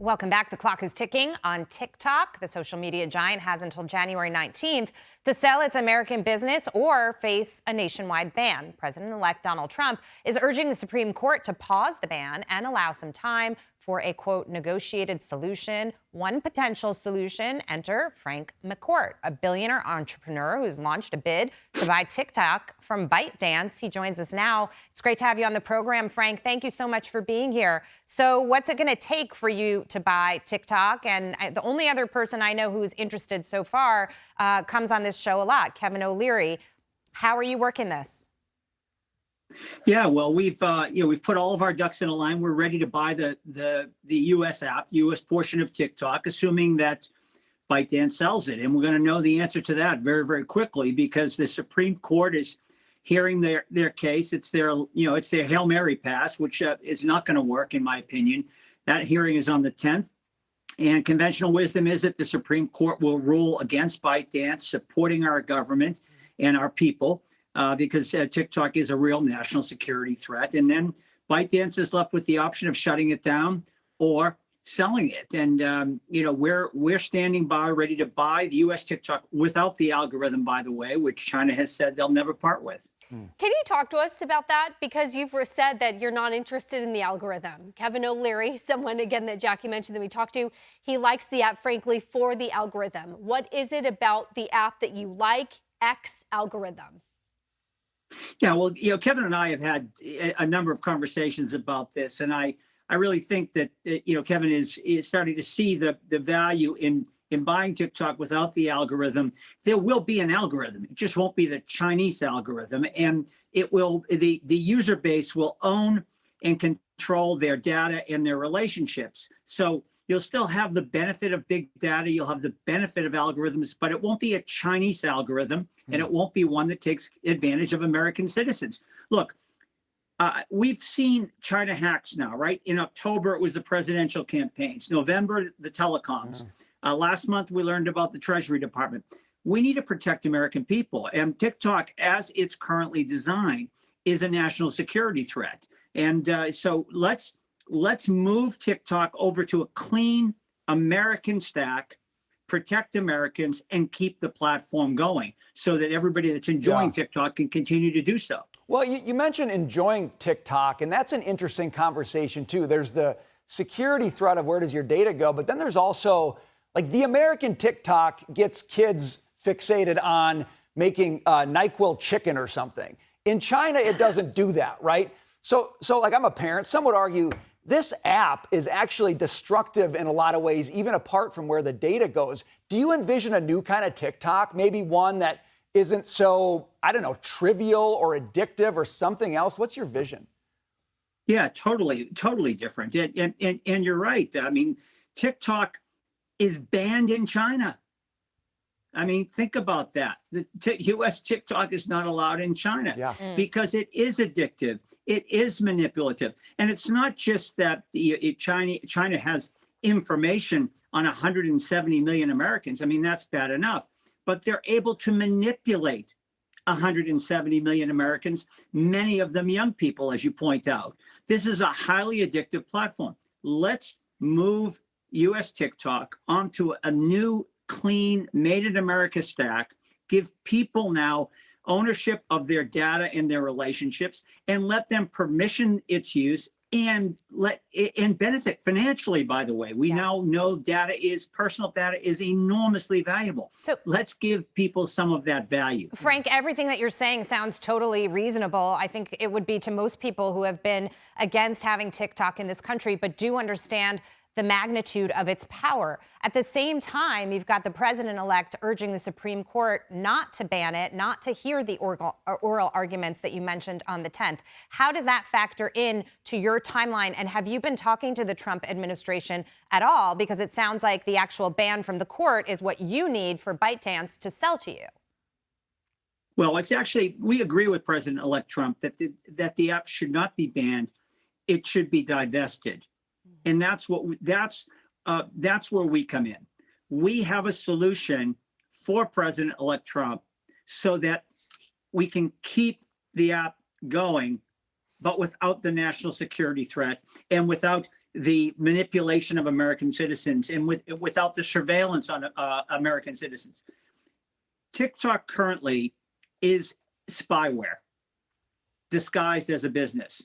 Welcome back. The clock is ticking on TikTok. The social media giant has until January 19th to sell its American business or face a nationwide ban. President-elect Donald Trump is urging the Supreme Court to pause the ban and allow some time for a, quote, negotiated solution. One potential solution, enter Frank McCourt, a billionaire entrepreneur who's launched a bid to buy TikTok from ByteDance. He joins us now. It's great to have you on the program, Frank. Thank you so much for being here. So what's it going to take for you to buy TikTok? And the only other person I know who's interested so far comes on this show a lot, Kevin O'Leary. How are you working this? Yeah, well, we've put all of our ducks in a line. We're ready to buy the U.S. app, U.S. portion of TikTok, assuming that ByteDance sells it. And we're going to know the answer to that very, very quickly because the Supreme Court is hearing their case. It's their Hail Mary pass, which is not going to work, in my opinion. That hearing is on the 10th. And conventional wisdom is that the Supreme Court will rule against ByteDance, supporting our government and our people. Because TikTok is a real national security threat. And then ByteDance is left with the option of shutting it down or selling it. And, we're standing by, ready to buy the U.S. TikTok without the algorithm, by the way, which China has said they'll never part with. Can you talk to us about that? Because you've said that you're not interested in the algorithm. Kevin O'Leary, someone, again, that Jackie mentioned that we talked to, he likes the app, frankly, for the algorithm. What is it about the app that you like, X algorithm? Yeah, well, Kevin and I have had a number of conversations about this, and I really think that Kevin is starting to see the value in buying TikTok without the algorithm. There will be an algorithm; it just won't be the Chinese algorithm, and the user base will own and control their data and their relationships. So you'll still have the benefit of big data. You'll have the benefit of algorithms, but it won't be a Chinese algorithm, and it won't be one that takes advantage of American citizens. Look, we've seen China hacks now, right? In October, it was the presidential campaigns. November, the telecoms. Last month, we learned about the Treasury Department. We need to protect American people. And TikTok, as it's currently designed, is a national security threat. And so let's move TikTok over to a clean American stack, protect Americans, and keep the platform going so that everybody that's enjoying TikTok can continue to do so. Well, you mentioned enjoying TikTok, and that's an interesting conversation, too. There's the security threat of where does your data go, but then there's also, like, the American TikTok gets kids fixated on making NyQuil chicken or something. In China, it doesn't do that, right? So like, I'm a parent. Some would argue this app is actually destructive in a lot of ways, even apart from where the data goes. Do you envision a new kind of TikTok, maybe one that isn't so, I don't know, trivial or addictive or something else? What's your vision? Yeah, totally different. And you're right. I mean, TikTok is banned in China. I mean, think about that. The U.S. TikTok is not allowed in China because it is addictive. It is manipulative. And it's not just that China has information on 170 million Americans. I mean, that's bad enough. But they're able to manipulate 170 million Americans, many of them young people, as you point out. This is a highly addictive platform. Let's move U.S. TikTok onto a new, clean, made in America stack, give people now ownership of their data and their relationships, and let them permission its use and benefit financially. By the way, we now know personal data is enormously valuable. So let's give people some of that value. Frank, everything that you're saying sounds totally reasonable. I think it would be to most people who have been against having TikTok in this country, but do understand the magnitude of its power. At the same time, you've got the president-elect urging the Supreme Court not to ban it, not to hear the oral arguments that you mentioned on the 10th. How does that factor in to your timeline? And have you been talking to the Trump administration at all? Because it sounds like the actual ban from the court is what you need for ByteDance to sell to you. Well, it's actually, we agree with President-elect Trump that the app should not be banned. It should be divested. And that's where we come in. We have a solution for President-elect Trump so that we can keep the app going but without the national security threat and without the manipulation of American citizens and without the surveillance on American citizens. TikTok currently is spyware disguised as a business.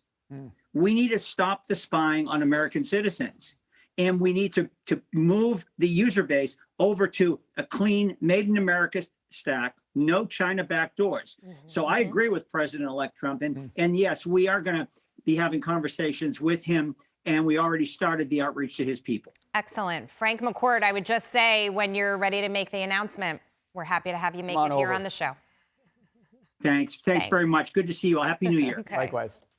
We need to stop the spying on American citizens. And we need to move the user base over to a clean, made in America stack, no China backdoors. So I agree with President-elect Trump. And yes, we are going to be having conversations with him. And we already started the outreach to his people. Excellent. Frank McCourt, I would just say when you're ready to make the announcement, we're happy to have you make it here on the show. Thanks very much. Good to see you all. Happy New Year. Okay. Likewise.